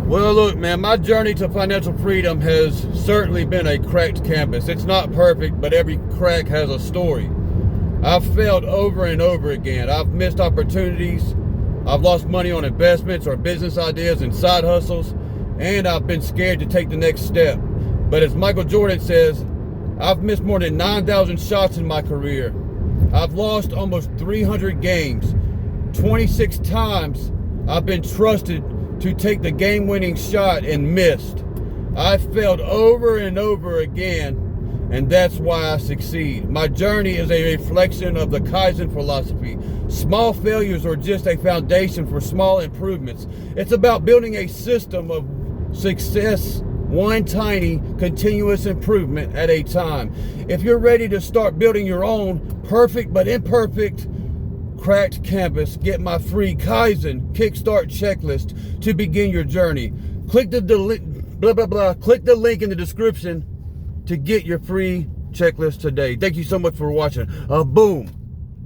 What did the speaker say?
Well, look, man, my journey to financial freedom has certainly been a cracked canvas. It's not perfect, but every crack has a story. I've failed over and over again. I've missed opportunities. I've lost money on investments or business ideas and side hustles, and I've been scared to take the next step. But as Michael Jordan says, I've missed more than 9,000 shots in my career. I've lost almost 300 games. 26 times I've been trusted to take the game-winning shot and missed. I failed over and over again, and that's why I succeed. My journey is a reflection of the Kaizen philosophy. Small failures are just a foundation for small improvements. It's about building a system of success, one tiny continuous improvement at a time. If you're ready to start building your own perfect but imperfect cracked canvas, get my free Kaizen Kickstart checklist to begin your journey. Click the click the link in the description to get your free checklist today. Thank you so much for watching. Boom.